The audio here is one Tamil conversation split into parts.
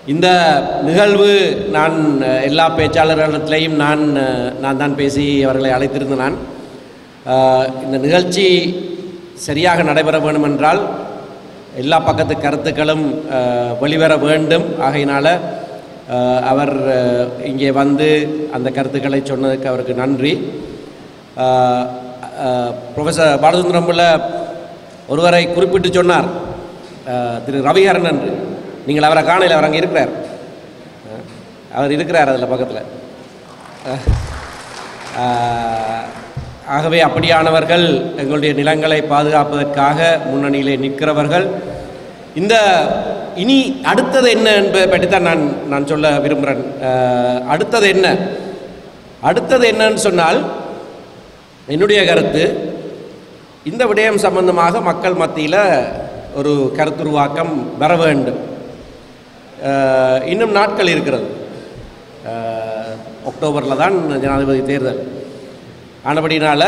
இந்த நிகழ்வு நான் எல்லா பேச்சாளர்களிடத்திலையும் நான் தான் பேசி அவர்களை அழைத்திருந்தேன். நான் இந்த நிகழ்ச்சி சரியாக நடைபெற வேண்டும் என்றால் எல்லா பக்கத்து கருத்துக்களும் வெளிவர வேண்டும். ஆகையினால் அவர் இங்கே வந்து அந்த கருத்துக்களை சொன்னதுக்கு அவருக்கு நன்றி. ப்ரொஃபஸர் பாலசுந்தரம் பிள்ளை ஒருவரை குறிப்பிட்டு சொன்னார், திரு ரவிஹரன் என்று. நீங்கள் அவரை காணல, அவர் அங்கே இருக்கிறார். அவர் இருக்கிறார் அதில் பக்கத்தில். ஆகவே அப்படியானவர்கள் எங்களுடைய நிலங்களை பாதுகாப்பதற்காக முன்னணியிலே நிற்கிறவர்கள். இந்த இனி அடுத்தது என்ன என்பதை பற்றி தான் நான் சொல்ல விரும்புகிறேன். அடுத்தது என்னன்னு சொன்னால், என்னுடைய கருத்து, இந்த விடயம் சம்பந்தமாக மக்கள் மத்தியில் ஒரு கருத்துருவாக்கம் வர வேண்டும். இன்னும் நாட்கள் இருக்கிறது. அக்டோபரில் தான் ஜனாதிபதி தேர்தல். ஆனபடினால்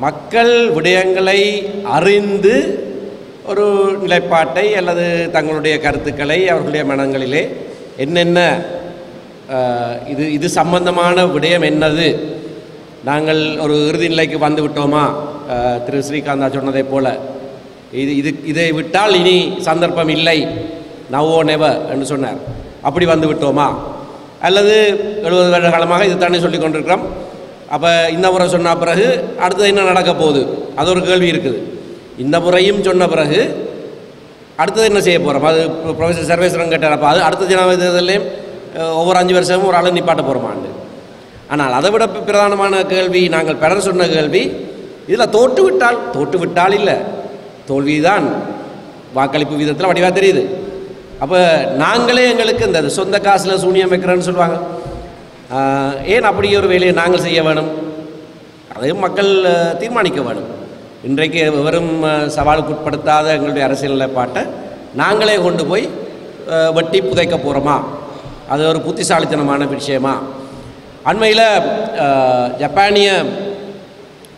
மக்கள் விடயங்களை அறிந்து ஒரு நிலைப்பாட்டை அல்லது தங்களுடைய கருத்துக்களை அவர்களுடைய மனங்களிலே என்னென்ன இது சம்பந்தமான விடயம் என்னது, நாங்கள் ஒரு இறுதி நிலைக்கு வந்து விட்டோமா, திரு ஸ்ரீகாந்தா சொன்னதை போல இதை விட்டால் இனி சந்தர்ப்பம் இல்லை, நவோ நெவர் என்று சொன்னார், அப்படி வந்து விட்டோமா, அல்லது 70 வருட காலமாக இது தானே சொல்லி கொண்டிருக்கிறோம், அப்போ இந்த முறை சொன்ன பிறகு அடுத்தது என்ன நடக்க போகுது, அது ஒரு கேள்வி இருக்குது. இந்த முறையும் சொன்ன பிறகு அடுத்தது என்ன செய்ய போகிறோம், அது ப்ரொஃபஸர் சர்வேஸ்வரன் கேட்டார். அப்போ அது அடுத்த ஜனாதிபதி தேர்தலையும் ஒவ்வொரு 5 வருஷமும் ஒரு ஆள் நிப்பாட்ட போகிறோமாண்டு. ஆனால் அதை விட பிரதானமான கேள்வி, நாங்கள் பெறர் சொன்ன கேள்வி, இதில் தோற்று விட்டால் இல்லை, தோல்விதான் வாக்களிப்பு விதத்தில் வடிவாக தெரியுது. அப்போ நாங்களே எங்களுக்கு இந்த சொந்த காசில் சூனியம் வைக்கிறேன்னு சொல்லுவாங்க. ஏன் அப்படி ஒரு வேலையை நாங்கள் செய்ய வேணும்? அதையும் மக்கள் தீர்மானிக்க வேணும். இன்றைக்கு வெறும் சவாலுக்கு உட்படுத்தாத எங்களுடைய அரசியல் நிலைப்பாட்டை நாங்களே கொண்டு போய் வெட்டி புதைக்க போகிறோமா, அது ஒரு புத்திசாலித்தனமான விஷயமா? அண்மையில் ஜப்பானிய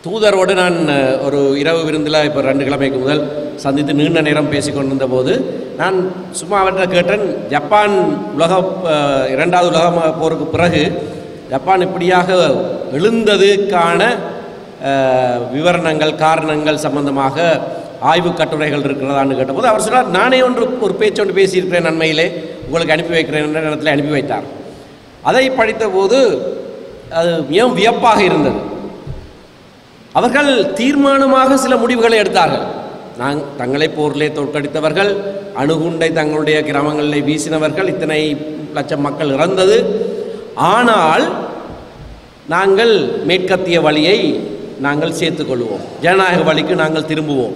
தூதரோடு நான் ஒரு இரவு விருந்தில் இப்போ 2 கிழமைக்கு முதல் சந்தித்து நீண்ட நேரம் பேசிக்கொண்டிருந்த போது நான் சும்மா அவர்கிட்ட கேட்டேன், ஜப்பான் இரண்டாவது உலக போருக்கு பிறகு ஜப்பான் இப்படியாக எழுந்ததுக்கான விவரணங்கள், காரணங்கள் சம்பந்தமாக ஆய்வு கட்டுரைகள் இருக்கிறதான்னு கேட்டபோது அவர் சொன்னார், நானே ஒரு பேச்சொன்று பேசியிருக்கிறேன், நன்மையிலே உங்களுக்கு அனுப்பி வைக்கிறேன் என்ற இடத்துல அனுப்பி வைத்தார். அதை படித்த போது அது மிகவும் வியப்பாக இருந்தது. அவர்கள் தீர்மானமாக சில முடிவுகளை எடுத்தார்கள். தங்களை போரிலே தோற்கடித்தவர்கள், அணுகுண்டை தங்களுடைய கிராமங்களிலே வீசினவர்கள், இத்தனை லட்சம் மக்கள் இறந்தது. ஆனால் நாங்கள் மேற்கத்திய வழியை நாங்கள் சேர்த்துக்கொள்வோம், ஜனநாயக வழிக்கு நாங்கள் திரும்புவோம்,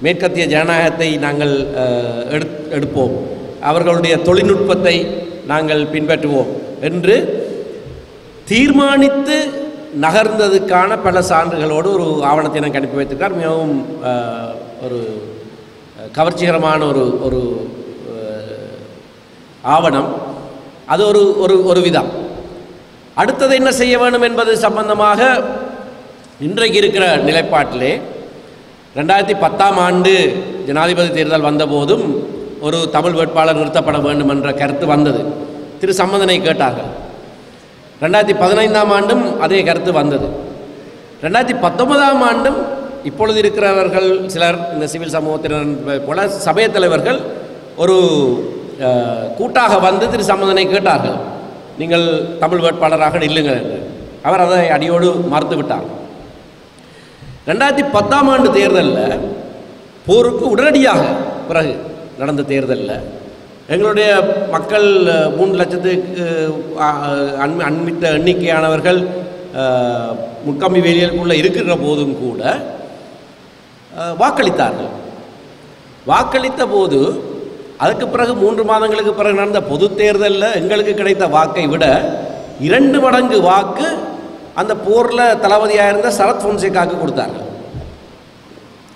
மேற்கத்திய ஜனநாயகத்தை நாங்கள் எடுப்போம், அவர்களுடைய தொழில்நுட்பத்தை நாங்கள் பின்பற்றுவோம் என்று தீர்மானித்து நகர்ந்ததுக்கான பல சான்றுகளோடு ஒரு ஆவணத்தை எனக்கு அனுப்பி வைத்திருக்கார். மிகவும் ஒரு கவர்ச்சிகரமான ஒரு ஆவணம். அது ஒரு விதம். அடுத்தது என்ன செய்ய வேண்டும் என்பது சம்பந்தமாக இன்றைக்கு இருக்கிற நிலைப்பாட்டிலே 2010ஆம் ஆண்டு ஜனாதிபதி தேர்தல் வந்தபோதும் ஒரு தமிழ் வேட்பாளர் நிறுத்தப்பட வேண்டும் என்ற கருத்து வந்தது. திரு சம்பந்தனை கேட்டார்கள். 2015ஆம் ஆண்டும் அதே கருத்து வந்தது. 2019ஆம் ஆண்டும் இப்பொழுது இருக்கிறவர்கள் சிலர், இந்த சிவில் சமூகத்தினர் போல சபை தலைவர்கள் ஒரு கூட்டாக வந்து திரு சம்பந்தனை கேட்டார்கள், நீங்கள் தமிழ் வேட்பாளராக நில்லுங்கள் என்று. அவர் அதை அடியோடு மறுத்து விட்டார். 2010ஆம் ஆண்டு தேர்தலில் போருக்கு உடனடியாக பிறகு நடந்த தேர்தலில் எங்களுடைய மக்கள் 3 லட்சத்துக்கு அண்மித்த எண்ணிக்கையானவர்கள் முக்கம்பி வேலியலுக்குள்ளே இருக்கிற போதும் கூட வாக்களித்தார்கள். வாக்களித்த போது அதுக்கு பிறகு 3 மாதங்களுக்கு பிறகு நடந்த பொது தேர்தலில் எங்களுக்கு கிடைத்த வாக்கை விட 2 மடங்கு வாக்கு அந்த போரில் தளபதியாக இருந்த சரத் பொன்சேகாவுக்கு கொடுத்தார்கள்.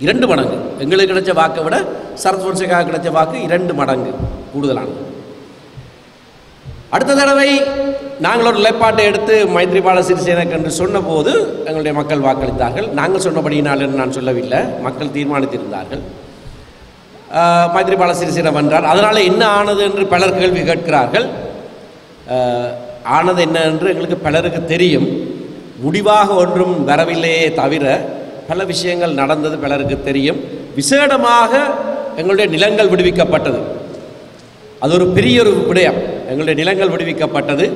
2 மடங்கு எங்களுக்கு கிடைச்ச வாக்கை விட சரத் பொன்சேகாவுக்கு கிடைச்ச வாக்கு 2 மடங்கு கூடுதலானது. அடுத்த தடவை நாங்கள் ஒரு நிலைப்பாட்டை எடுத்து மைத்ரிபால சிறிசேனக்கு என்று சொன்னபோது எங்களுடைய மக்கள் வாக்களித்தார்கள். நாங்கள் சொன்னபடியினால் என்று நான் சொல்லவில்லை, மக்கள் தீர்மானித்திருந்தார்கள். மைத்ரிபால சிறிசேன வென்றார். அதனால் என்ன ஆனது என்று பலர் கேள்வி கேட்கிறார்கள். ஆனது என்ன என்று எங்களுக்கு பலருக்கு தெரியும். முடிவாக ஒன்றும் வரவில்லையே தவிர பல விஷயங்கள் நடந்தது பலருக்கு தெரியும். விசேடமாக எங்களுடைய நிலங்கள் விடுவிக்கப்பட்டது. அது ஒரு பெரிய ஒரு விடயம். எங்களுடைய நிலங்கள் விடுவிக்கப்பட்டது.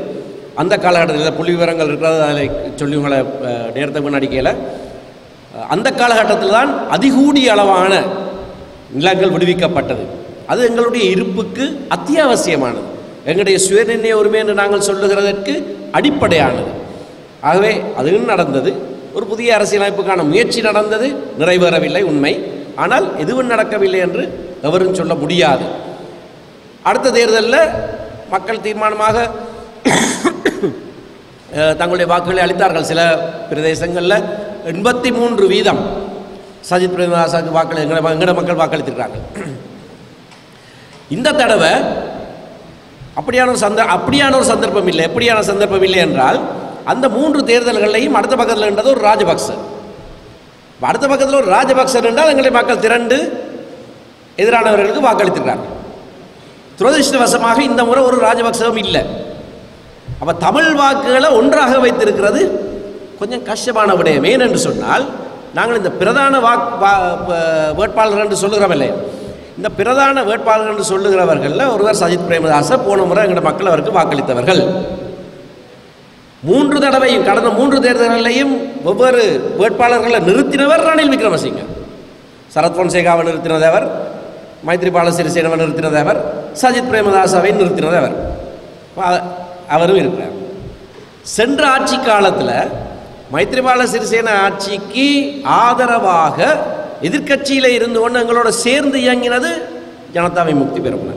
அந்த காலகட்டத்தில் புள்ளி விவரங்கள் இருக்கிறது, அதில் சொல்லி உங்களை நேரத்தை முன்னடிக்கையில் அந்த காலகட்டத்தில் தான் அதிகூடிய அளவான நிலங்கள் விடுவிக்கப்பட்டது. அது எங்களுடைய இருப்புக்கு அத்தியாவசியமானது, எங்களுடைய சுயநிர்ணய உரிமை என்று நாங்கள் சொல்லுகிறதற்கு அடிப்படையானது. ஆகவே அதுவும் நடந்தது. ஒரு புதிய அரசியலமைப்புக்கான முயற்சி நடந்தது, நிறைவேறவில்லை உண்மை. ஆனால் எதுவும் நடக்கவில்லை என்று எவரும் சொல்ல முடியாது. அடுத்த தேர்தலில் மக்கள் தீர்மானமாக தங்களுடைய வாக்குகளை அளித்தார்கள். சில பிரதேசங்களில் 83% சஜித் பிரேமதாசாவுக்கு வாக்களி எங்கட மக்கள் வாக்களித்திருக்கிறாங்க. இந்த தடவை அப்படியான ஒரு சந்தர்ப்பம் இல்லை. எப்படியான சந்தர்ப்பம் இல்லை என்றால், அந்த 3 தேர்தல்களையும் அடுத்த பக்கத்தில் என்றது ஒரு ராஜபக்ச, அடுத்த பக்கத்தில் ஒரு ராஜபக்சர் என்றால் எங்களுடைய மக்கள் திரண்டு எதிரானவர்களுக்கு வாக்களித்திருக்கிறாங்க. துரதிருஷ்டவசமாக இந்த முறை ஒரு ராஜபக்சவும் இல்லை. அப்போ தமிழ் வாக்குகளை ஒன்றாக வைத்திருக்கிறது கொஞ்சம் கஷ்டமான விடயம். ஏனென்று சொன்னால், நாங்கள் இந்த பிரதான வேட்பாளர் என்று சொல்லுகிறோம் இல்லையா, இந்த பிரதான வேட்பாளர் என்று சொல்லுகிறவர்களில் ஒருவர் சஜித் பிரேமதாச. போன முறை எங்கள் மக்கள் அவருக்கு வாக்களித்தவர்கள். 3 தடவையும் கடந்த 3 தேர்தல்களையும் ஒவ்வொரு வேட்பாளர்களை நிறுத்தினவர் ரணில் விக்ரமசிங்க. சரத் பொன்சேகாவை நிறுத்தினதவர், மைத்ரிபால சிறிசேனவை நிறுத்தினதவர், சஜித் பிரேமதாசாவை நிறுத்தினதவர். அவரும் இருக்கிறார். சென்ற ஆட்சி காலத்தில் மைத்ரிபால சிறிசேன ஆட்சிக்கு ஆதரவாக எதிர்க்கட்சியில் இருந்து கொண்டு எங்களோட சேர்ந்து இயங்கினது ஜனதா விமுக்தி பெரமுன.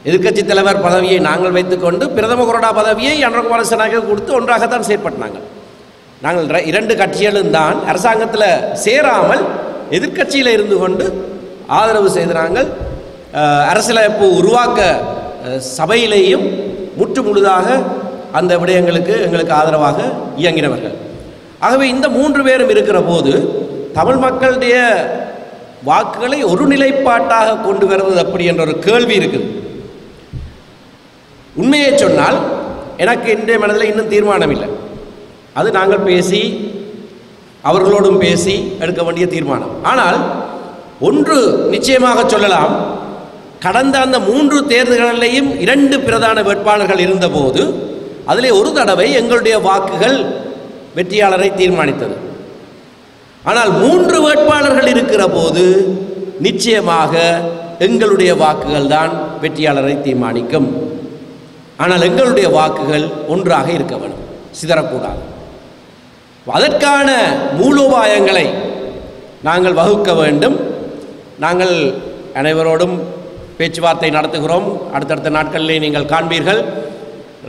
எதிர்க்கட்சி தலைவர் பதவியை நாங்கள் வைத்துக்கொண்டு பிரதம கொறடா பதவியை அனுரகுமார திசாநாயக்க கொடுத்து ஒன்றாகத்தான் செயற்பட்டாங்க. நாங்கள் 2 கட்சிகளும் தான் அரசாங்கத்தில் சேராமல் எதிர்க்கட்சியில் இருந்து கொண்டு ஆதரவு செய்து நாங்கள் அரசியலமைப்பு உருவாக்க சபையிலேயும் முற்று முழுதாக அந்த விடயங்களுக்கு எங்களுக்கு ஆதரவாக இயங்கினவர்கள். ஆகவே இந்த 3 பேரும் இருக்கிற போது தமிழ் மக்களுடைய வாக்குகளை ஒரு நிலைப்பாட்டாக கொண்டு வருவது அப்படி என்ற ஒரு கேள்வி இருக்குது. உண்மையை சொன்னால் எனக்கு இன்றைய மனதில் இன்னும் தீர்மானம் இல்லை. அது நாங்கள் பேசி அவர்களோடும் பேசி எடுக்க வேண்டிய தீர்மானம். ஆனால் ஒன்று நிச்சயமாக சொல்லலாம், கடந்த அந்த 3 தேர்தல்களிலேயும் 2 பிரதான வேட்பாளர்கள் இருந்தபோது அதிலே ஒரு தடவை எங்களுடைய வாக்குகள் வெற்றியாளரை தீர்மானித்தது. ஆனால் 3 வேட்பாளர்கள் இருக்கிற போது நிச்சயமாக எங்களுடைய வாக்குகள் தான் வெற்றியாளரை தீர்மானிக்கும். ஆனால் எங்களுடைய வாக்குகள் ஒன்றாக இருக்க வேண்டும், சிதறக்கூடாது. அதற்கான மூலோபாயங்களை நாங்கள் வகுக்க வேண்டும். நாங்கள் அனைவரோடும் பேச்சுவார்த்தை நடத்துகிறோம். அடுத்தடுத்த நாட்களிலே நீங்கள் காண்பீர்கள்.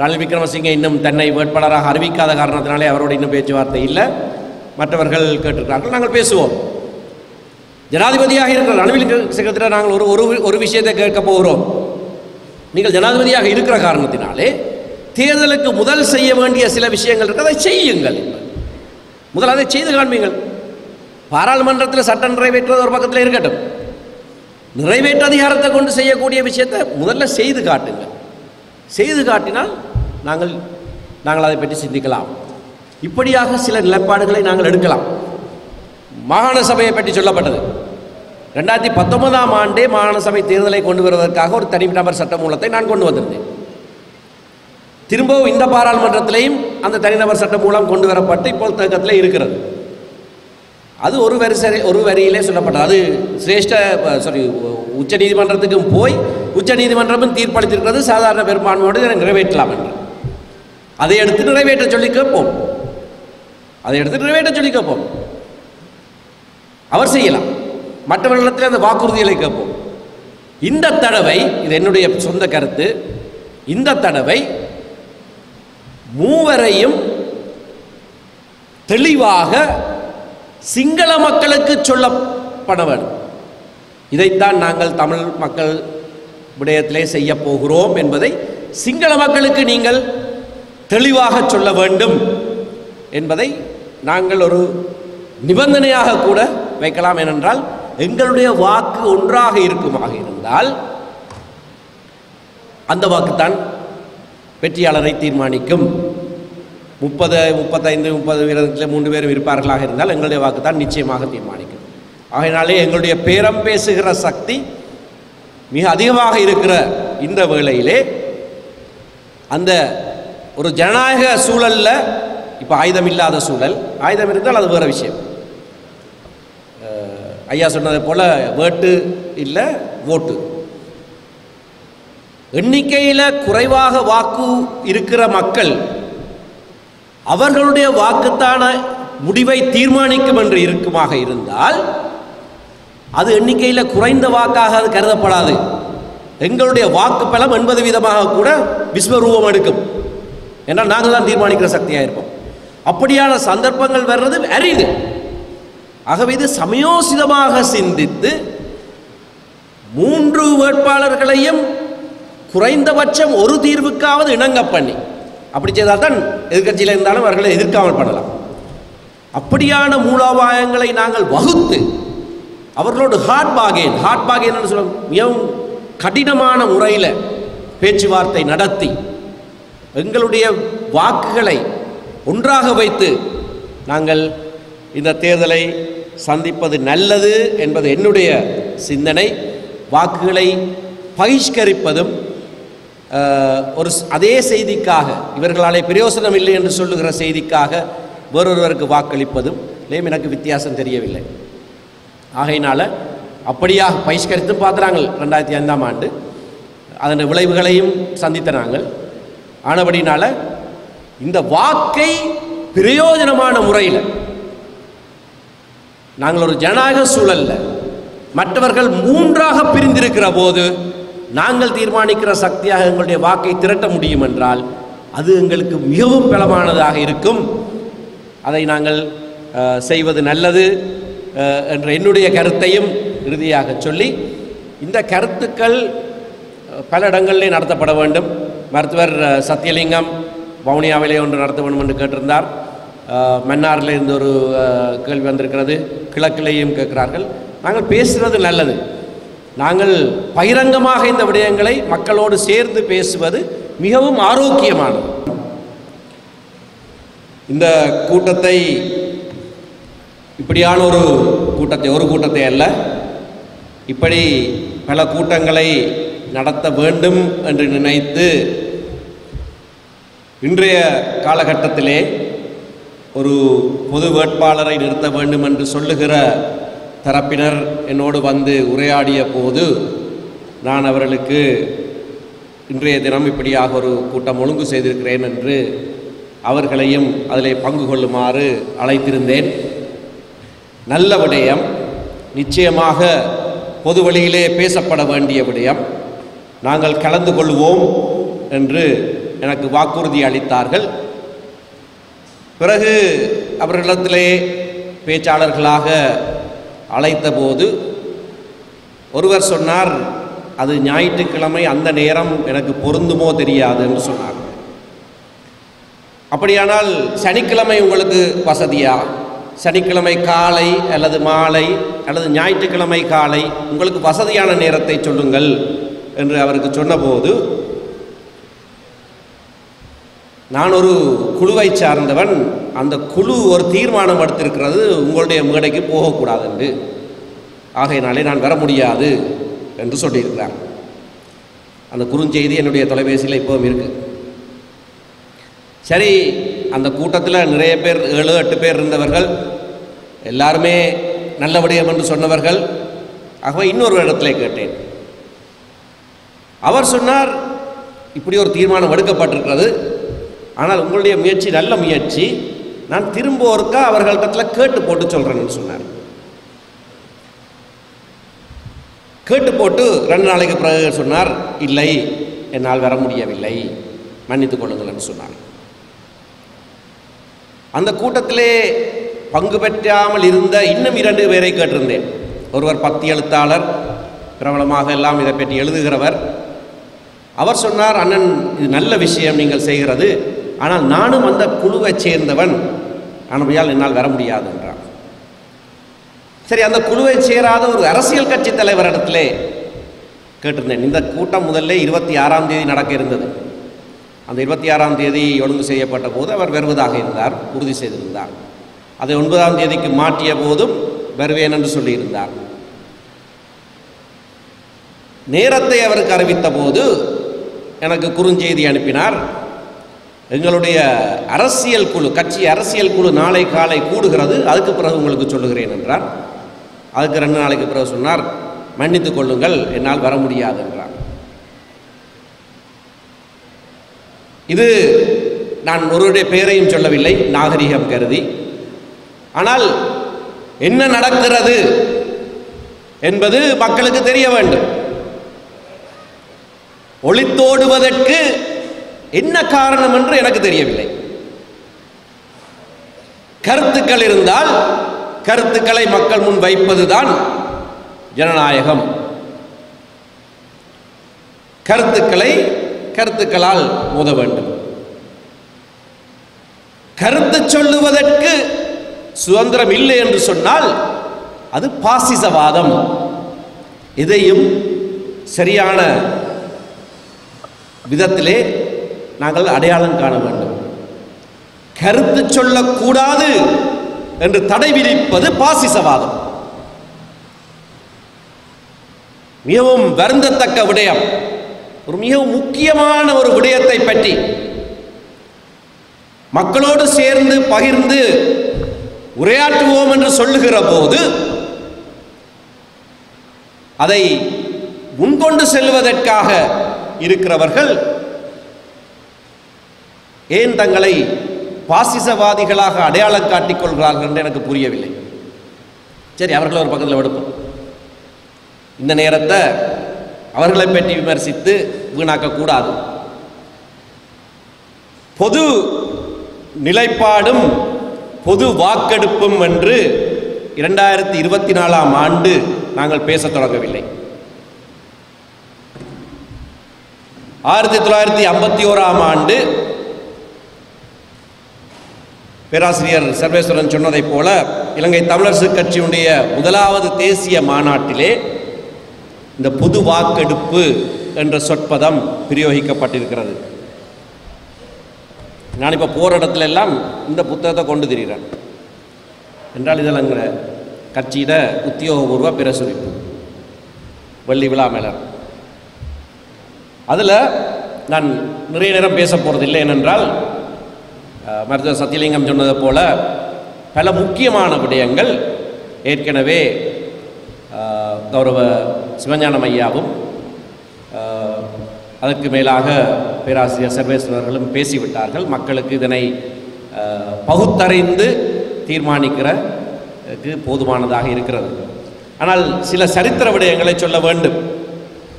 ரணில் விக்ரமசிங்கே இன்னும் தன்னை வேட்பாளராக அறிவிக்காத காரணத்தினாலே அவரோடு இன்னும் பேச்சுவார்த்தை இல்லை. மற்றவர்கள் கேட்டிருக்கிறார்கள், நாங்கள் பேசுவோம். ஜனாதிபதியாக இருக்கிற ரணில் விக்ரமசிங்கத்திடம் நாங்கள் ஒரு விஷயத்தை கேட்க போகிறோம். நீங்கள் ஜனாதிபதியாக இருக்கிற காரணத்தினாலே தேர்தலுக்கு முதல் செய்ய வேண்டிய சில விஷயங்கள் இருக்கு, அதை செய்யுங்கள். முதல் அதை செய்து காண்பீங்கள். பாராளுமன்றத்தில் சட்டம் நிறைவேற்றுவது ஒரு பக்கத்தில் இருக்கட்டும், நிறைவேற்ற அதிகாரத்தை கொண்டு செய்யக்கூடிய விஷயத்தை முதல்ல செய்து காட்டுங்கள். செய்து காட்டினால் நாங்கள் அதை பற்றி சிந்திக்கலாம். இப்படியாக சில நிலைப்பாடுகளை நாங்கள் எடுக்கலாம். மாகாண சபையை பற்றி சொல்லப்பட்டது. 2019ஆம் ஆண்டே மாகாண சபை தேர்தலை கொண்டு வருவதற்காக ஒரு தனிநபர் சட்ட மூலத்தை நான் கொண்டு வந்திருந்தேன். திரும்பவும் இந்த பாராளுமன்றத்திலேயும் அந்த தனிநபர் சட்ட மூலம் கொண்டு வரப்பட்டு இப்போ தேக்கத்தில் இருக்கிறது. அது ஒரு வரியிலே சொல்லப்பட்டது. அது உச்ச நீதிமன்றத்துக்கும் போய் உச்ச நீதிமன்றமும் தீர்ப்பளித்திருக்கிறது, சாதாரண பெரும்பான்மையோடு இதை நிறைவேற்றலாம் என்று. அதை எடுத்து நிறைவேற்ற சொல்லி கேட்போம். அவர் செய்யலாம். மற்றவர்களிடத்தில் அந்த வாக்குறுதிகளை கேட்போம். இந்த தடவை, இது என்னுடைய சொந்த கருத்து, இந்த தடவை மூவரையும் தெளிவாக சிங்கள மக்களுக்கு சொல்லப்பட வேண்டும். இதைத்தான் நாங்கள் தமிழ் மக்கள் விடயத்திலே செய்ய போகிறோம் என்பதை சிங்கள மக்களுக்கு நீங்கள் தெளிவாக சொல்ல வேண்டும் என்பதை நாங்கள் ஒரு நிபந்தனையாக கூட வைக்கலாம். ஏனென்றால் எங்களுடைய வாக்கு ஒன்றாக இருக்குமாக இருந்தால் அந்த வாக்குத்தான் வெற்றியாளரை தீர்மானிக்கும். 30, 35, 30 வீதத்தில் 3 பேரும் இருப்பார்களாக இருந்தால் எங்களுடைய வாக்கு தான் நிச்சயமாக தீர்மானிக்கும். ஆகையினாலே எங்களுடைய பேரம் பேசுகிற சக்தி மிக அதிகமாக இருக்கிற இந்த வேளையிலே அந்த ஒரு ஜனநாயக சூழலில், இப்போ ஆயுதம் இல்லாத சூழல், ஆயுதம் இருந்தால் அது வேறு விஷயம். ஐயா சொன்னதை போல் வேட்டு இல்லை ஓட்டு. எண்ணிக்கையில் குறைவாக வாக்கு இருக்கிற மக்கள் அவர்களுடைய வாக்குத்தான முடிவை தீர்மானிக்கும் என்று இருக்குமாக இருந்தால் அது எண்ணிக்கையில் குறைந்த வாக்காக அது கருதப்படாது. எங்களுடைய வாக்கு பலம் 80% கூட விஸ்வரூபம் எடுக்கும். ஏன்னால் நாங்கள் தான் தீர்மானிக்கிற சக்தியாக இருப்போம். அப்படியான சந்தர்ப்பங்கள் வர்றது அரிது. ஆகவே இது சமயோசிதமாக சிந்தித்து 3 வேட்பாளர்களையும் குறைந்தபட்சம் ஒரு தீர்வுக்காவது இணங்க பண்ணி, அப்படி செய்தால் தான் எதிர்கட்சியில் இருந்தாலும் அவர்களை எதிர்க்காமல் பண்ணலாம். அப்படியான மூலோபாயங்களை நாங்கள் வகுத்து அவர்களோடு ஹார்ட் பாகேன் சொல்ல மிகவும் கடினமான முறையில் பேச்சுவார்த்தை நடத்தி எங்களுடைய வாக்குகளை ஒன்றாக வைத்து நாங்கள் இந்த தேர்தலை சந்திப்பது நல்லது என்பது என்னுடைய சிந்தனை. வாக்குகளை பகிஷ்கரிப்பதும் ஒரு அதே செய்திக்காக, இவர்களாலே பிரயோசனம் இல்லை என்று சொல்லுகிற செய்திக்காக வேறொருவருக்கு வாக்களிப்பதும் எனக்கு வித்தியாசம் தெரியவில்லை. ஆகையினால் அப்படியாக பகிஷ்கரித்து பார்த்துறாங்க. 2005ஆம் ஆண்டு அதன் விளைவுகளையும் சந்தித்த நாங்கள். ஆனபடினால இந்த வாக்கை பிரயோஜனமான முறையில் நாங்கள் ஒரு ஜனநாயக சூழலில் மற்றவர்கள் 3ஆக பிரிந்திருக்கிற போது நாங்கள் தீர்மானிக்கிற சக்தியாக எங்களுடைய வாக்கை திரட்ட முடியும் என்றால் அது எங்களுக்கு மிகவும் பலமானதாக இருக்கும். அதை நாங்கள் செய்வது நல்லது என்ற என்னுடைய கருத்தையும் இறுதியாக சொல்லி, இந்த கருத்துக்கள் பல இடங்களிலே நடத்தப்பட வேண்டும். மருத்துவர் சத்தியலிங்கம் வவுனியாவிலே ஒன்று நடத்த வேண்டும் என்று கேட்டிருந்தார். மன்னாரில் இருந்து ஒரு கேள்வி வந்திருக்கிறது, கிழக்கிலேயும் கேட்கிறார்கள். நாங்கள் பேசுவது நல்லது. நாங்கள் பகிரங்கமாக இந்த விடயங்களை மக்களோடு சேர்ந்து பேசுவது மிகவும் ஆரோக்கியமானது. இந்த கூட்டத்தை, இப்படியான ஒரு கூட்டத்தை அல்ல, இப்படி பல கூட்டங்களை நடத்த வேண்டும் என்று நினைத்து இன்றைய காலகட்டத்திலே ஒரு பொது வேட்பாளரை நிறுத்த வேண்டும் என்று சொல்லுகிற தரப்பினர் என்னோடு வந்து உரையாடிய போது நான் அவர்களுக்கு இன்றைய தினம் இப்படியாக ஒரு கூட்டம் ஒழுங்கு செய்திருக்கிறேன் என்று அவர்களையும் அதிலே பங்கு கொள்ளுமாறு அழைத்திருந்தேன். நல்ல விடயம், நிச்சயமாக பொது வழியிலே பேசப்பட வேண்டிய விடயம். நாங்கள் கலந்து கொள்வோம் என்று எனக்கு வாக்குறுதி அளித்தார்கள். பிறகு அவர்களிடத்திலே பேச்சாளர்களாக அழைத்த போது ஒருவர் சொன்னார், அது ஞாயிற்றுக்கிழமை, அந்த நேரம் எனக்கு பொருந்துமோ தெரியாது என்று சொன்னார். அப்படியானால் சனிக்கிழமை உங்களுக்கு வசதியா? சனிக்கிழமை காலை அல்லது மாலை அல்லது ஞாயிற்றுக்கிழமை காலை உங்களுக்கு வசதியான நேரத்தை சொல்லுங்கள் என்று அவருக்கு சொன்னபோது, நான் ஒரு குழுவை சார்ந்தவன், அந்த குழு ஒரு தீர்மானம் எடுத்திருக்கிறது உங்களுடைய மேடைக்கு போகக்கூடாது என்று, ஆகையினாலே நான் வர முடியாது என்று சொல்லியிருக்கிறார். அந்த குறுஞ்செய்தி என்னுடைய தொலைபேசியில் இப்போவும் இருக்குது. சரி, அந்த கூட்டத்தில் நிறைய பேர், 7-8 பேர் இருந்தவர்கள், எல்லாருமே நல்ல விடயம் என்று சொன்னவர்கள். ஆகவே இன்னொரு இடத்துல கேட்டேன். அவர் சொன்னார், இப்படி ஒரு தீர்மானம் எடுக்கப்பட்டிருக்கிறது, ஆனால் உங்களுடைய முயற்சி நல்ல முயற்சி, நான் திரும்ப ஒருக்கா அவர்களிடத்துல கேட்டு போட்டு சொல்கிறேன்னு சொன்னார். கேட்டு போட்டு 2 நாளைக்கு பிறகு சொன்னார், இல்லை, என்னால் வர முடியவில்லை, மன்னித்துக் கொள்ளுங்கள் என்று சொன்னார். அந்த கூட்டத்திலே பங்கு பெற்றாமல் இருந்த இன்னும் 2 பேரை கேட்டிருந்தேன். ஒருவர் 10 எழுத்தாளர், பிரபலமாக எல்லாம் இதை பற்றி எழுதுகிறவர். அவர் சொன்னார், அண்ணன், இது நல்ல விஷயம் நீங்கள் செய்கிறது, ஆனால் நானும் அந்த குழுவை சேர்ந்தவன், ஆனபடியால் என்னால் வர முடியாது என்றார். சரி, அந்த குழுவை சேராத ஒரு அரசியல் கட்சி தலைவரிடத்திலே கேட்டிருந்தேன். இந்த கூட்டம் முதல்ல 26ஆம் தேதி நடக்க இருந்தது. அந்த 26ஆம் தேதி ஒழுங்கு செய்யப்பட்ட போது அவர் வருவதாக இருந்தார், உறுதி செய்திருந்தார். அதை 9ஆம் தேதிக்கு மாற்றிய போதும் வருவேன் என்று சொல்லியிருந்தார். நேரத்தை அவருக்கு அறிவித்த போது எனக்கு குறுஞ்செய்தி அனுப்பினார். எங்களுடைய அரசியல் குழு, கட்சி அரசியல் குழு நாளை காலை கூடுகிறது, அதுக்கு பிறகு உங்களுக்கு சொல்லுகிறேன் என்றார். அதுக்கு 2 நாளைக்கு பிறகு சொன்னார், மன்னித்துக் கொள்ளுங்கள், என்னால் வர முடியாது என்றார். இது நான் ஒருவருடைய பெயரையும் சொல்லவில்லை, நாகரிகம் கருதி. ஆனால் என்ன நடக்கிறது என்பது மக்களுக்கு தெரிய வேண்டும். ஒளித்தோடுவதற்கு என்ன காரணம் என்று எனக்கு தெரியவில்லை. கருத்துக்கள் இருந்தால் கருத்துக்களை மக்கள் முன் வைப்பதுதான் ஜனநாயகம். கருத்துக்களை கருத்துக்களால் மோத வேண்டும். கருத்து சொல்லுவதற்கு சுதந்திரம் இல்லை என்று சொன்னால் அது பாசிசவாதம். இதையும் சரியான விதத்திலே நாங்கள் அடையாளம் காண வேண்டும். கருத்து சொல்லக்கூடாது என்று தடை விதிப்பது பாசிசவாதம். மிகவும் வருந்தத்தக்க விடயம், ஒரு மிகவும் முக்கியமான ஒரு விடயத்தை பற்றி மக்களோடு சேர்ந்து பகிர்ந்து உரையாற்றுவோம் என்று சொல்லுகிற போது அதை முன்கொண்டு செல்வதற்காக இருக்கிறவர்கள் ஏன் தங்களை பாசிசவாதிகளாக அடையாளம் காட்டிக் கொள்கிறார்கள் என்று எனக்கு புரியவில்லை. சரி, அவர்களை ஒரு பக்கத்தில் எடுப்போம். இந்த நேரத்தை அவர்களை பற்றி விமர்சித்து வீணாக்கக்கூடாது. பொது நிலைப்பாடும் பொது வாக்கெடுப்பும் என்று 2024ஆம் ஆண்டு நாங்கள் பேசத் தொடங்கவில்லை. 1951ஆம் ஆண்டு பேராசிரியர் சர்வேஸ்வரன் சொன்னதைப் போல இலங்கை தமிழரசு கட்சியுடைய முதலாவது தேசிய மாநாட்டிலே இந்த பொது வாக்கெடுப்பு என்ற சொற்பதம் பிரயோகிக்கப்பட்டிருக்கிறது. நான் இப்போ போகிற இடத்துல எல்லாம் இந்த புத்தகத்தை கொண்டு திரிகிறேன். என்றால் இதெல்லாங்கிற கட்சியிட உத்தியோகபூர்வ பிரசுரிப்பு, வெள்ளி விழா மேலர். அதில் நான் நிறைய நேரம் பேச போகிறதில்லை. ஏனென்றால் மருத்துவர் சத்தியலிங்கம் சொன்னதை போல பல முக்கியமான விடயங்கள் ஏற்கனவே கௌரவ சிவஞானம் ஐயாவும் அதற்கு மேலாக பேராசிரியர் சர்வேஸ்வரர்களும் பேசிவிட்டார்கள். மக்களுக்கு இதனை பகுத்தறிந்து தீர்மானிக்கிறதுக்கு போதுமானதாக இருக்கிறது. ஆனால் சில சரித்திர விடயங்களை சொல்ல வேண்டும்.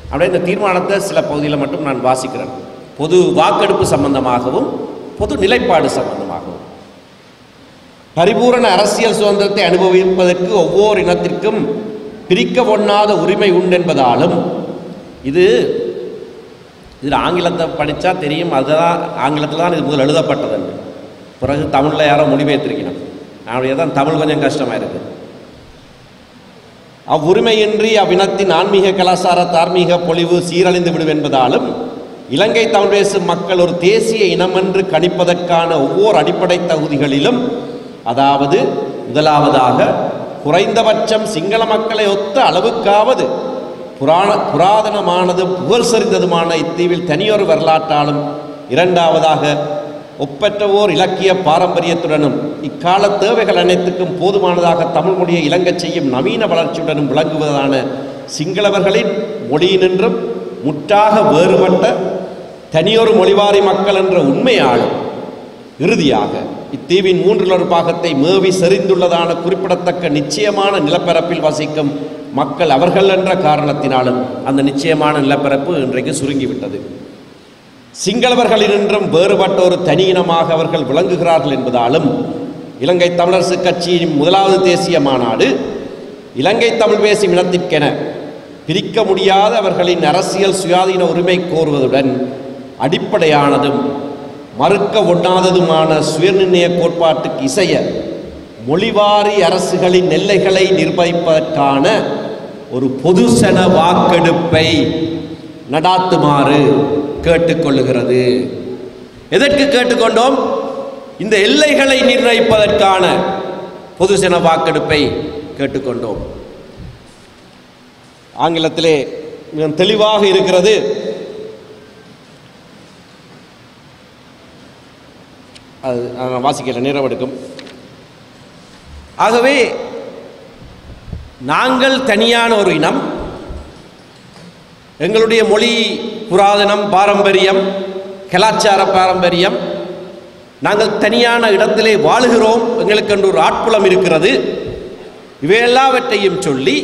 அப்படியே இந்த தீர்மானத்தை சில பகுதியில் மட்டும் நான் வாசிக்கிறேன். பொது வாக்கெடுப்பு சம்பந்தமாகவும் பொது நிலைப்பாடு சம்பந்தமாகவும் பரிபூரண அரசியல் சுதந்திரத்தை அனுபவிப்பதற்கு ஒவ்வொரு இனத்திற்கும் பிரிக்க ஒண்ணாத உரிமை உண்டு என்பதாலும், இதில் ஆங்கிலத்தை படித்தா தெரியும், அதுதான் ஆங்கிலத்தில் தான் இது முதல் எழுதப்பட்டது. பிறகு தமிழில் யாரோ மொழிபெயர்த்திருக்கணும். அவனுடைய தான் தமிழ் கொஞ்சம் கஷ்டமாக இருக்குது. அவ்வுரிமையின்றி அவ்வினத்தின் ஆன்மீக கலாச்சார தார்மீக பொலிவு சீரழிந்து விடும் என்பதாலும், இலங்கை தமிழ் பேசும் மக்கள் ஒரு தேசிய இனமென்று கணிப்பதற்கான ஒவ்வொரு அடிப்படை தகுதிகளிலும், அதாவது முதலாவதாக குறைந்தபட்சம் சிங்கள மக்களை ஒத்த அளவுக்காவது புராதனமானதும் புகழ் செறிந்ததுமான இத்தீவில் தனியொரு வரலாற்றாலும், இரண்டாவதாக ஒப்பற்றவோர் இலக்கிய பாரம்பரியத்துடனும் இக்கால தேவைகள் அனைத்துக்கும் போதுமானதாக தமிழ் மொழியை இலங்கச் செய்யும் நவீன வளர்ச்சியுடனும் விளங்குவதான சிங்களவர்களின் மொழியினின்றும் முற்றாக வேறுபட்ட தனியொரு மொழிவாரி மக்கள் என்ற உண்மையாலும், இறுதியாக இத்தீவின் 1/3 பாகத்தை மேவி செறிந்துள்ளதான குறிப்பிடத்தக்க நிச்சயமான நிலப்பரப்பில் வசிக்கும் மக்கள் அவர்கள் என்ற காரணத்தினாலும் அந்த நிச்சயமான நிலப்பரப்பு இன்றைக்கு சுருங்கிவிட்டது. சிங்களவர்களினின்றும் வேறுபட்ட ஒரு தனி இனமாக அவர்கள் விளங்குகிறார்கள் என்பதாலும், இலங்கை தமிழரசு கட்சியின் முதலாவது தேசிய மாநாடு இலங்கை தமிழ் பேசும் இனத்திற்கென பிரிக்க முடியாத அவர்களின் அரசியல் சுயாதீன உரிமை கோருவதுடன் அடிப்படையானதும் மறுக்க ஒண்ணாததுமான சுயநிர்ணய கோட்பாட்டுக்கு இசைய மொழிவாரி அரசுகளின் எல்லைகளை நிர்வகிப்பதற்கான ஒரு பொதுசன வாக்கெடுப்பை நடாத்துமாறு கேட்டுக்கொள்ளுகிறது. எதற்கு கேட்டுக்கொண்டோம்? இந்த எல்லைகளை நிர்ணயிப்பதற்கான பொதுசன வாக்கெடுப்பை கேட்டுக்கொண்டோம். ஆங்கிலத்திலே மிக தெளிவாக இருக்கிறது. அது வாசிக்கல, நேரமெடுக்கும். ஆகவே நாங்கள் தனியான ஒரு இனம், எங்களுடைய மொழி புராதனம், பாரம்பரியம், கலாச்சார பாரம்பரியம், நாங்கள் தனியான இடத்திலே வாழுகிறோம், எங்களுக்கென்று ஒரு ஆட்புலம் இருக்கிறது. இவையெல்லாவற்றையும் சொல்லி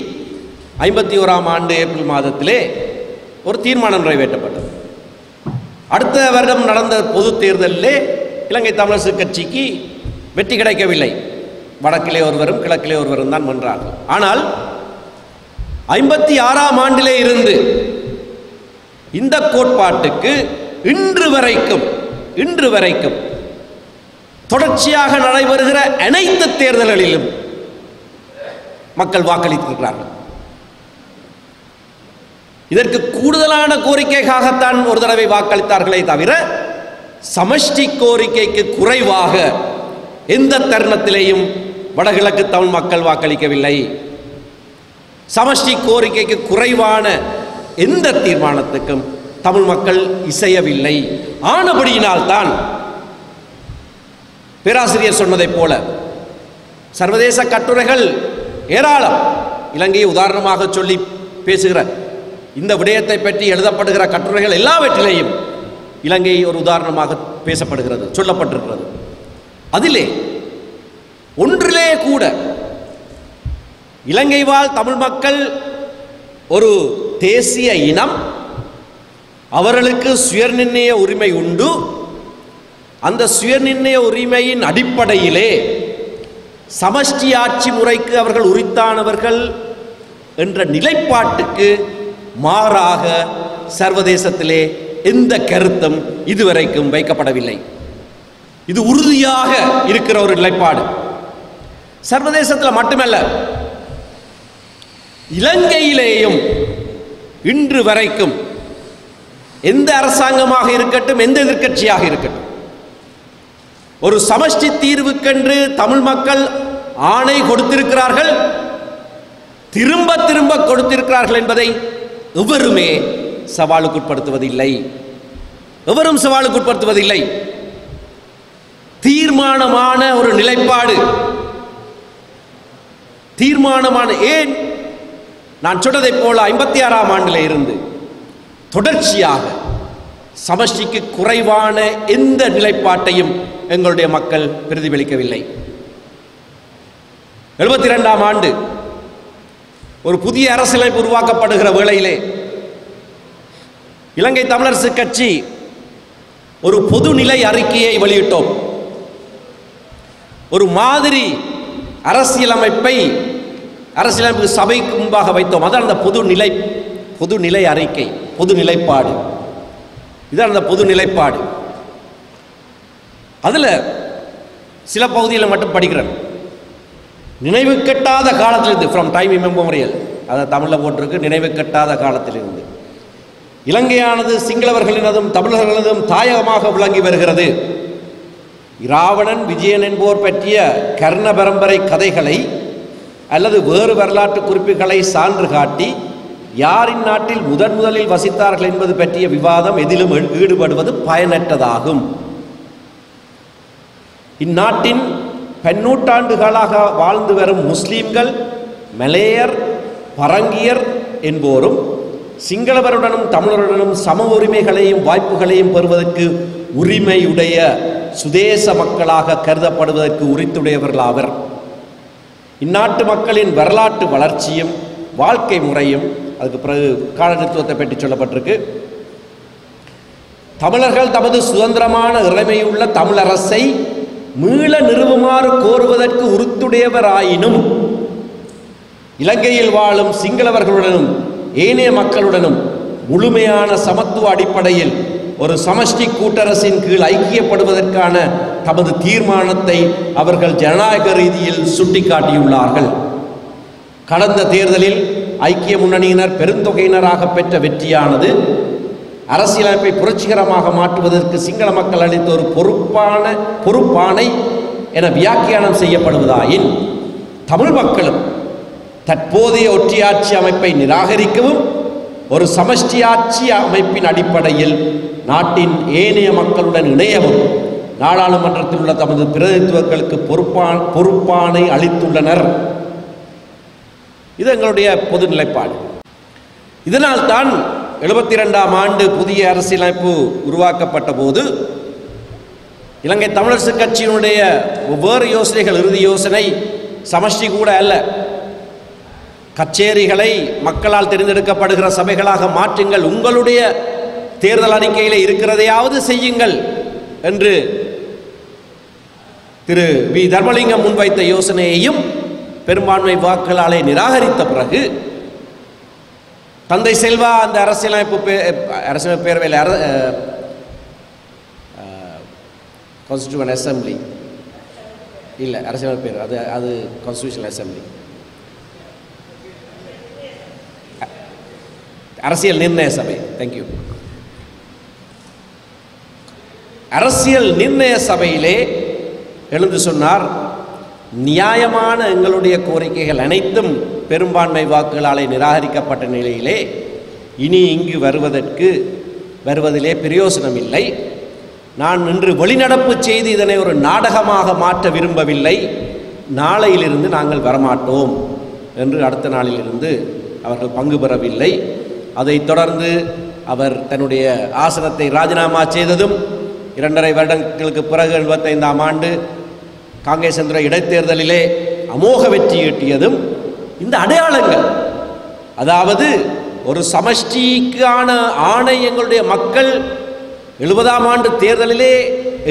51ஆம் ஆண்டு ஏப்ரல் மாதத்திலே ஒரு தீர்மானம் நிறைவேற்றப்பட்டது. அடுத்த வருடம் நடந்த பொது தேர்தலிலே இலங்கை தமிழரசு கட்சிக்கு வெற்றி கிடைக்கவில்லை. வடக்கிலே ஒருவரும் கிழக்கிலே ஒருவரும் தான் வென்றார்கள். ஆனால் 56ஆம் ஆண்டிலே இருந்து இந்த கோட்பாட்டுக்கு இன்று வரைக்கும் தொடர்ச்சியாக நடைபெறுகிற அனைத்து தேர்தல்களிலும் மக்கள் வாக்களித்திருக்கிறார்கள். இதற்கு கூடுதலான கோரிக்கைக்காகத்தான் ஒரு தடவை வாக்களித்தார்களே தவிர சமஷ்டி கோரிக்கைக்கு குறைவாக எந்த தருணத்திலேயும் வடகிழக்கு தமிழ் மக்கள் வாக்களிக்கவில்லை. சமஷ்டி கோரிக்கைக்கு குறைவான எந்த தீர்மானத்துக்கும் தமிழ் மக்கள் இசையவில்லை. ஆனபடியினால்தான் பேராசிரியர் சொன்னதைப் போல சர்வதேச கட்டுரைகள் ஏராளம், இலங்கையை உதாரணமாக சொல்லி பேசுகிற இந்த விடயத்தை பற்றி எழுதப்படுகிற கட்டுரைகள் எல்லாவற்றிலேயும் இலங்கை ஒரு உதாரணமாக பேசப்படுகிறது, சொல்லப்பட்டிருக்கிறது. அதிலே ஒன்றிலே கூட இலங்கை வாழ் தமிழ் மக்கள் ஒரு தேசிய இனம், அவர்களுக்கு சுயநிர்ணய உரிமை உண்டு, அந்த சுயநிர்ணய உரிமையின் அடிப்படையிலே சமஷ்டி ஆட்சி முறைக்கு அவர்கள் உரித்தானவர்கள் என்ற நிலைப்பாட்டுக்கு மாறாக சர்வதேசத்திலே எந்த கருத்தும் இதுவரைக்கும் வைக்கப்படவில்லை. இது உறுதியாக இருக்கிற ஒரு நிலைப்பாடு. சர்வதேசத்தில் மட்டுமல்ல, இலங்கையிலேயும் இன்று வரைக்கும் எந்த அரசாங்கமாக இருக்கட்டும், எந்த எதிர்க்கட்சியாக இருக்கட்டும், ஒரு சமஷ்டி தீர்வுக்கென்று தமிழ் மக்கள் ஆணை கொடுத்திருக்கிறார்கள், திரும்ப திரும்ப கொடுத்திருக்கிறார்கள் என்பதை எவருமே சவாலுக்குட்படுத்துவதில்லை. எவரும் சவாலுக்குட்படுத்துவதில்லை. தீர்மானமான ஒரு நிலைப்பாடு, தீர்மானமான, ஏன் நான் சொன்னதைப் போல 56ஆம் ஆண்டில் இருந்து தொடர்ச்சியாக சமஷ்டிக்கு குறைவான எந்த நிலைப்பாட்டையும் எங்களுடைய மக்கள் பிரதிபலிக்கவில்லை. 72ஆம் ஆண்டு ஒரு புதிய அரசியலமைப்பு உருவாக்கப்படுகிற வேளையிலே இலங்கை தமிழரசு கட்சி ஒரு பொதுநிலை அறிக்கையை வெளியிட்டோம். ஒரு மாதிரி அரசியலமைப்பு சபைக்கு முன்பாக வைத்தோம். அதான் அந்த பொதுநிலை அறிக்கை, பொது நிலைப்பாடு. இதான் அந்த பொது நிலைப்பாடு. அதில் சில பகுதியில் மட்டும் படிக்கிறேன். நினைவு கெட்டாத காலத்திலிருந்து, ஃப்ரம் டைம் இமெமோரியல், அதை தமிழில் போட்டிருக்கு, நினைவு கெட்டாத காலத்திலிருந்து இலங்கையானது சிங்களவர்களினதும் தமிழர்களதும் தாயகமாக விளங்கி வருகிறது. இராவணன், விஜயன் என்போர் பற்றிய கர்ண பரம்பரை கதைகளை அல்லது வேறு வரலாற்று குறிப்புகளை சான்று காட்டி யாரின் நாட்டில் முதலில் வசித்தார்கள் என்பது பற்றிய விவாதம் எதிலும் ஈடுபடுவது பயனற்றதாகும். இந்நாட்டின் பன்னூற்றாண்டுகளாக வாழ்ந்து வரும் முஸ்லீம்கள், மலேயர், பரங்கியர் என்போரும் சிங்களவருடனும் தமிழருடனும் சம உரிமைகளையும் வாய்ப்புகளையும் பெறுவதற்கு உரிமையுடைய சுதேச மக்களாக கருதப்படுவதற்கு உரித்துடையவர்களாவர். இந்நாட்டு மக்களின் வரலாற்று வளர்ச்சியும் வாழ்க்கை முறையும், அதுக்கு பிறகு காலனித்துவத்தை பற்றி சொல்லப்பட்டிருக்கு. தமிழர்கள் தமது சுதந்திரமான இறைமையுள்ள தமிழரசை மீள நிறுவுமாறு கோருவதற்கு உறுத்துடையவராயினும் இலங்கையில் வாழும் சிங்களவர்களுடனும் ஏனைய மக்களுடனும் முழுமையான சமத்துவ அடிப்படையில் ஒரு சமஷ்டி கூட்டரசின் கீழ் ஐக்கியப்படுவதற்கான தமது தீர்மானத்தை அவர்கள் ஜனநாயக ரீதியில் சுட்டிக்காட்டியுள்ளார்கள். கடந்த தேர்தலில் ஐக்கிய முன்னணியினர் பெருந்தொகையினராக பெற்ற வெற்றியானது அரசியலமைப்பை புரட்சிகரமாக மாற்றுவதற்கு சிங்கள மக்கள் அளித்த ஒரு பொறுப்பானை என வியாக்கியானம் செய்யப்படுவதாயின், தமிழ் மக்களும் தற்போதைய ஒற்றையாட்சி அமைப்பை நிராகரிக்கவும் ஒரு சமஷ்டி ஆட்சி அமைப்பின் அடிப்படையில் நாட்டின் ஏனைய மக்களுடன் இணையவும் நாடாளுமன்றத்தில் உள்ள தமது பிரதிநிதித்துவங்களுக்கு பொறுப்பானை அளித்துள்ளனர். இது எங்களுடைய பொது நிலைப்பாடு. இதனால்தான் 72ஆம் ஆண்டு புதிய அரசியலமைப்பு உருவாக்கப்பட்ட போது இலங்கை தமிழரசு கட்சியினுடைய ஒவ்வொரு யோசனைகள், இறுதி யோசனை சமஷ்டி கூட அல்ல, கச்சேரிகளை மக்களால் தேர்ந்தெடுக்கப்படுகிற சபைகளாக மாற்றுங்கள், உங்களுடைய தேர்தல் அறிக்கையில் இருக்கிறதையாவது செய்யுங்கள் என்று திரு வி தர்மலிங்கம் முன்வைத்த யோசனையையும் பெரும்பான்மை வாக்குகளாலே நிராகரித்த பிறகு தந்தை செல்வா அந்த அரசியலமைப்பு பேரவையில் கான்ஸ்டிடியூவன்ட் அசம்பிளி இல்லை, அரசியலமைப்பு பேர் அது கான்ஸ்டிடியூஷனல் அசம்பிளி, அரசியல் நிர்ணய சபை. தேங்க்யூ. அரசியல் நிர்ணய சபையிலே எழுந்து சொன்னார், நியாயமான எங்களுடைய கோரிக்கைகள் அனைத்தும் பெரும்பான்மை வாக்குகளாலே நிராகரிக்கப்பட்ட நிலையிலே இனி இங்கு வருவதிலே பிரயோசனம் இல்லை. நான் இன்று வெளிநடப்பு செய்து இதனை ஒரு நாடகமாக மாற்ற விரும்பவில்லை. நாளையிலிருந்து நாங்கள் வரமாட்டோம் என்று அடுத்த நாளிலிருந்து அவர்கள் பங்கு பெறவில்லை. அதைத் தொடர்ந்து அவர் தன்னுடைய ஆசனத்தை ராஜினாமா செய்ததும் 2.5 வருடங்களுக்கு பிறகு 75ஆம் ஆண்டு காங்கிரஸ் என்ற இடைத்தேர்தலிலே அமோக வெற்றி ஈட்டியதும் இந்த அடையாளங்கள், அதாவது ஒரு சமஷ்டிக்கான ஆணை எங்களுடைய மக்கள் 70ஆம் ஆண்டு தேர்தலிலே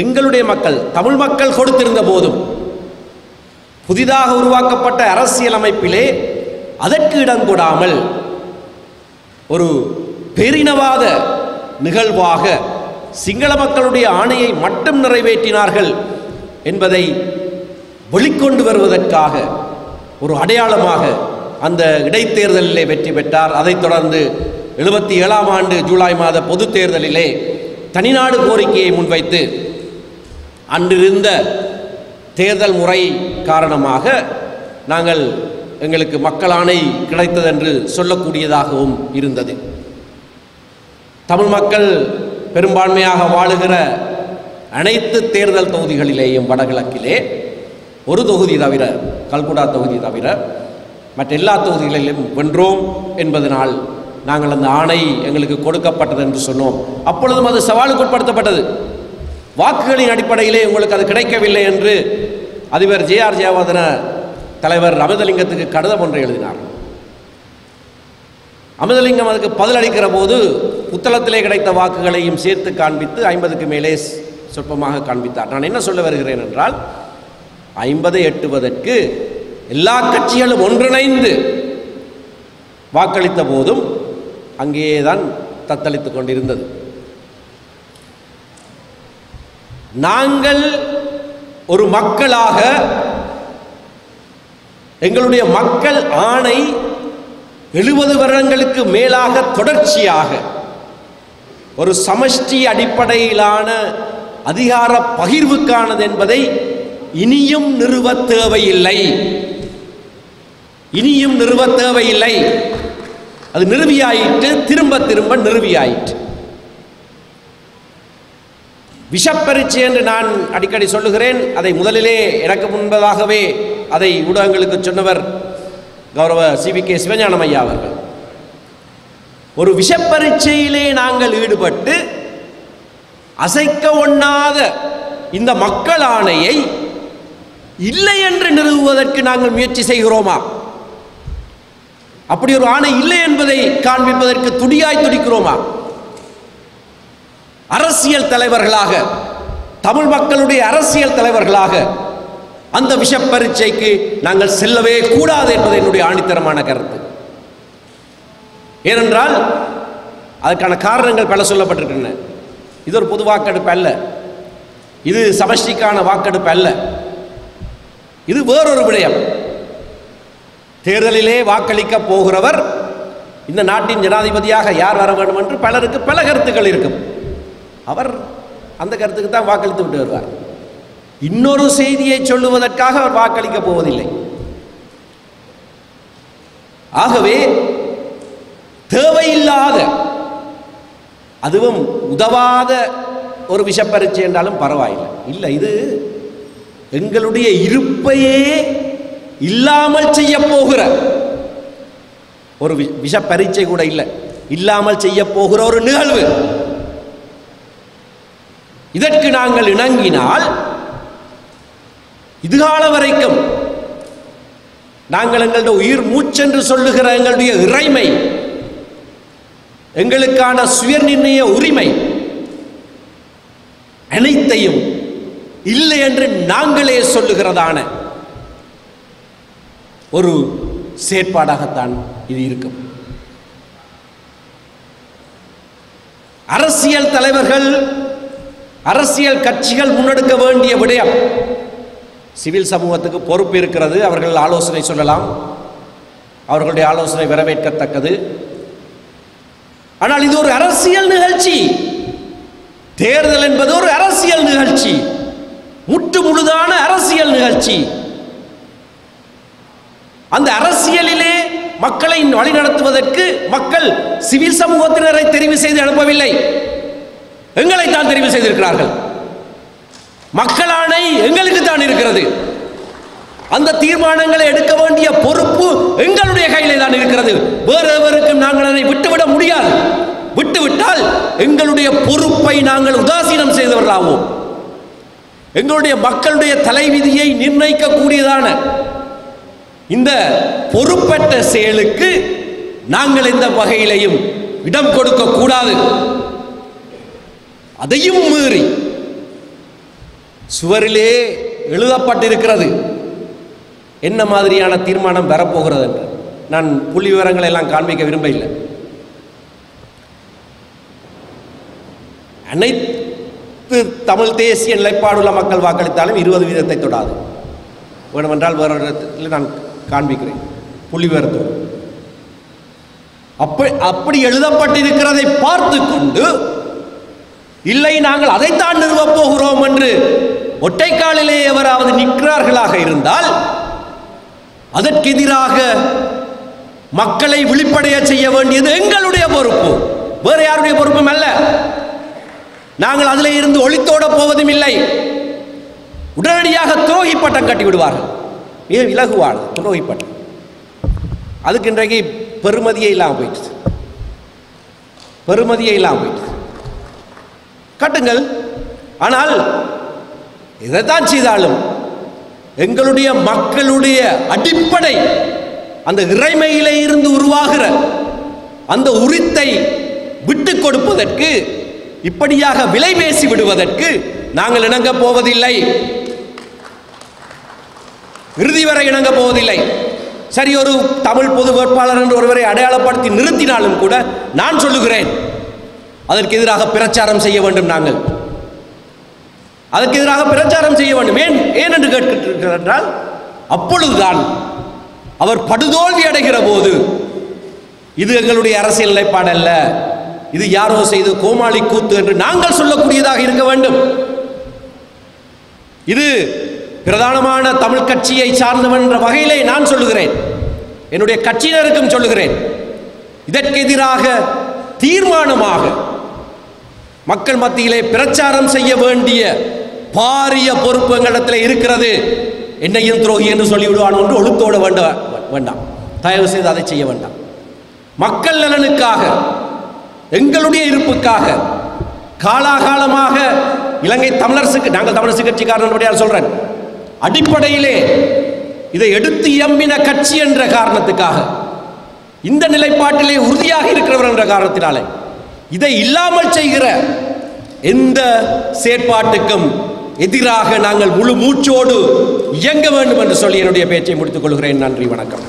எங்களுடைய மக்கள், தமிழ் மக்கள் கொடுத்திருந்த போதும் புதிதாக உருவாக்கப்பட்ட அரசியல் அமைப்பிலே அதற்கு இடம் கொடாமல் ஒரு பேரினவாத நிகழ்வாக சிங்கள மக்களுடைய ஆணையை மட்டும் நிறைவேற்றினார்கள் என்பதை வெளிக்கொண்டு வருவதற்காக ஒரு அடையாளமாக அந்த இடைத்தேர்தலிலே வெற்றி பெற்றார். அதைத் தொடர்ந்து 77ஆம் ஆண்டு ஜூலை மாத பொது தேர்தலிலே தனிநாடு கோரிக்கையை முன்வைத்து அன்றிருந்த தேர்தல் முறை காரணமாக எங்களுக்கு மக்கள் ஆணை கிடைத்தது என்று சொல்லக்கூடியதாகவும் இருந்தது. தமிழ் மக்கள் பெரும்பான்மையாக வாழுகிற அனைத்து தேர்தல் தொகுதிகளிலேயும் வடகிழக்கிலே ஒரு தொகுதி தவிர, கல்குடா தொகுதி தவிர மற்ற எல்லா தொகுதிகளிலும் வென்றோம் என்பதனால் நாங்கள் அந்த ஆணை எங்களுக்கு கொடுக்கப்பட்டது என்று சொன்னோம். அப்பொழுதும் அது சவாலுக்கு உட்படுத்தப்பட்டது. வாக்குகளின் அடிப்படையிலே உங்களுக்கு அது கிடைக்கவில்லை என்று அதிபர் ஜே.ஆர். ஜெயவர்தன தலைவர் அமிர்தலிங்கத்துக்கு கடிதம் ஒன்றை எழுதினார். அமிர்தலிங்கம் அதுக்கு பதிலளிக்கிற போது புத்தளத்திலே கிடைத்த வாக்குகளையும் சேர்த்து காண்பித்து 50க்கு மேலே சொற்பமாக காண்பித்தார். நான் என்ன சொல்ல வருகிறேன் என்றால், 50 எட்டுவதற்கு எல்லா கட்சிகளும் ஒன்றிணைந்து வாக்களித்த போதும் அங்கேதான் தத்தளித்துக் கொண்டிருந்தது. நாங்கள் ஒரு மக்களாக எங்களுடைய மக்கள் ஆணை 70 வருடங்களுக்கு மேலாக தொடர்ச்சியாக ஒரு சமஷ்டி அடிப்படையிலான அதிகார பகிர்வுக்கானது என்பதை இனியும் நிறுவ தேவையில்லை. அது நிறுவியாயிற்று, திரும்ப திரும்ப நிறுவியாயிற்று. விஷப்பரீட்சை என்று நான் அடிக்கடி சொல்லுகிறேன். அதை முதலிலே எனக்கு முன்பதாகவே அதை ஊடகங்களுக்கு சொன்னவர் கௌரவ சி.வி.கே. சிவஞானம் ஐயா அவர்கள். ஒரு விஷப்பரீட்சையிலே நாங்கள் ஈடுபட்டு அசைக்க ஒண்ணாத இந்த மக்கள் ஆணையை இல்லை என்று நிறுவுவதற்கு நாங்கள் முயற்சி செய்கிறோமா? அப்படி ஒரு ஆணை இல்லை என்பதை காண்பிப்பதற்கு துடியாய் துடிக்கிறோமா? அரசியல் தலைவர்களாக, தமிழ் மக்களுடைய அரசியல் தலைவர்களாக அந்த விஷப்பரீட்சைக்கு நாங்கள் செல்லவே கூடாது என்பது என்னுடைய ஆணித்தரமான கருத்து. ஏனென்றால் அதற்கான காரணங்கள் பல சொல்லப்பட்டிருக்கின்றன. இது ஒரு பொது வாக்கெடுப்பு அல்ல. இது சமஷ்டிக்கான வாக்கெடுப்பு அல்ல, இது வேறொரு விடயம். தேர்தலிலே வாக்களிக்க போகிறவர் இந்த நாட்டின் ஜனாதிபதியாக யார் வர வேண்டும் என்று பலருக்கு பல கருத்துக்கள் இருக்கும். அவர் அந்த கருத்துக்கு தான் வாக்களித்து விட்டு வருவார். இன்னொரு செய்தியை சொல்லுவதற்காக அவர் வாக்களிக்க போவதில்லை. ஆகவே தேவையில்லாத, அதுவும் உதவாத ஒரு விஷப்பரீட்சை என்றாலும் பரவாயில்லை. இல்லை, இது எங்களுடைய இருப்பையே இல்லாமல் செய்ய போகிற ஒரு விஷப்பரீட்சை கூட இல்லை, இல்லாமல் செய்ய போகிற ஒரு நிகழ்வு. இதற்கு நாங்கள் இணங்கினால் இதுகால வரைக்கும் நாங்கள் எங்களுடைய உயிர் மூச்சென்று சொல்லுகிற எங்களுடைய இறைமை, எங்களுக்கான சுயநிர்ணய உரிமை அனைத்தையும் இல்லை என்று நாங்களே சொல்லுகிறதான ஒரு செயற்பாடாகத்தான் இது இருக்கும். அரசியல் தலைவர்கள், அரசியல் கட்சிகள் முன்னெடுக்க வேண்டிய விடயம், சிவில் சமூகத்துக்கு பொறுப்பு இருக்கிறது. அவர்கள் ஆலோசனை சொல்லலாம், அவர்களுடைய ஆலோசனை வரவேற்கத்தக்கது. ஆனால் இது ஒரு அரசியல் நிகழ்ச்சி. தேர்தல் என்பது ஒரு அரசியல் நிகழ்ச்சி, முற்று முழுதான அரசியல் நிகழ்ச்சி. அந்த அரசியலிலே மக்களை வழிநடத்துவதற்கு மக்கள் சிவில் சமூகத்தினரை தெரிவு செய்து அனுப்பவில்லை, எங்களை தான் தெரிவு செய்திருக்கிறார்கள். மக்களாணை எங்களுக்கு தான் இருக்கிறது. அந்த தீர்மானங்களை எடுக்க வேண்டிய பொறுப்பு எங்களுடைய கையிலே தான் இருக்கிறது. வேறு எவருக்கும் நாங்கள் அதை விட்டுவிட முடியாது. விட்டுவிட்டால் எங்களுடைய பொறுப்பை நாங்கள் உதாசீனம் செய்தவர்களாவோம். எங்களுடைய மக்களுடைய தலைவிதியை நிர்ணயிக்கக்கூடியதான இந்த பொறுப்பற்ற செயலுக்கு நாங்கள் எந்த வகையிலையும் இடம் கொடுக்க கூடாது. அதையும் மீறி சுவரிலே எழுதப்பட்டிருக்கிறது என்ன மாதிரியான தீர்மானம் வரப்போகிறது என்று. நான் புள்ளி விவரங்களை எல்லாம் காண்பிக்க விரும்பவில்லை. அனைத்து தமிழ் தேசிய நிலைப்பாடுள்ள மக்கள் வாக்களித்தாலும் 20% தொடாது. வேண்டுமென்றால் வேறு இடத்தில் நான் காண்பிக்கிறேன் புள்ளி விவரத்தோடு. அப்படி எழுதப்பட்டிருக்கிறதை பார்த்து கொண்டு இல்லை நாங்கள் அதைத்தான் நிறுவப் போகிறோம் என்று ஒற்றைக்காலிலே எவராவது நிற்கிறார்களாக இருந்தால் அதற்கு எதிராக மக்களை விழிப்படைய செய்ய வேண்டியது எங்களுடைய பொறுப்பு, வேறு யாருடைய பொறுப்பும் அல்ல. நாங்கள் அதில் இருந்து ஒளித்தோட போவதும் இல்லை. உடனடியாக துரோகி பட்டம் கட்டி விடுவார்கள், மிக இலகுவான துரோகி பட்டம். அதுக்கு இன்றைக்கு பெருமதியே இல்லாமல் போயிடுச்சு, பெருமதியே இல்லாமல் போயிடுச்சு. கட்டுங்கள். ஆனால் இதைத்தான் செய்தாலும் எங்களுடைய மக்களுடைய அடிப்படை அந்த இறைமையிலே இருந்து உருவாகிற அந்த உரித்தை விட்டுக் கொடுப்பதற்கு, இப்படியாக விலை பேசி விடுவதற்கு நாங்கள் இணங்க போவதில்லை, இறுதி வரை இணங்க போவதில்லை. சரி, ஒரு தமிழ் பொது வேட்பாளர் என்று ஒருவரை அடையாளப்படுத்தி நிறுத்தினாலும் கூட நான் சொல்லுகிறேன், அதற்கு எதிராக பிரச்சாரம் செய்ய வேண்டும். நாங்கள் அதற்கு எதிராக பிரச்சாரம் செய்ய வேண்டும். ஏன் என்று கேட்கிறார் என்றால், அப்பொழுதுதான் அவர் படுதோல்வி அடைகிற போது இது எங்களுடைய அரசியல் நிலைப்பாடு அல்ல, இது யாரோ செய்து கோமாளி கூத்து என்று நாங்கள் சொல்லக்கூடியதாக இருக்க வேண்டும். இது பிரதானமான தமிழ் கட்சியை சார்ந்தவன் என்ற வகையிலே நான் சொல்லுகிறேன், என்னுடைய கட்சியினருக்கும் சொல்லுகிறேன். இதற்கு எதிராக தீர்மானமாக மக்கள் மத்தியிலே பிரச்சாரம் செய்ய வேண்டிய பாரிய பொறுப்பு எங்களிடத்தில் இருக்கிறது. என்னையும் துரோகி என்று சொல்லிவிடுவான் என்று ஒழுத்தோட வேண்டாம், தயவு செய்து அதை செய்ய வேண்டாம். மக்கள் நலனுக்காக, எங்களுடைய இருப்புக்காக காலாகாலமாக இலங்கை தமிழரசுக்கு, நாங்கள் தமிழரசு கட்சிக்காரன் சொல்றேன், அடிப்படையிலே இதை எடுத்து எம்பின கட்சி என்ற காரணத்துக்காக, இந்த நிலைப்பாட்டிலே உறுதியாக இருக்கிறவர் என்ற காரணத்தினாலே இதை இல்லாமல் செய்கிற எந்த செயற்பாட்டுக்கும் எதிராக நாங்கள் முழு மூச்சோடு இயங்க வேண்டும் என்று சொல்லி என்னுடைய பேச்சை முடித்துக் கொள்கிறேன். நன்றி, வணக்கம்.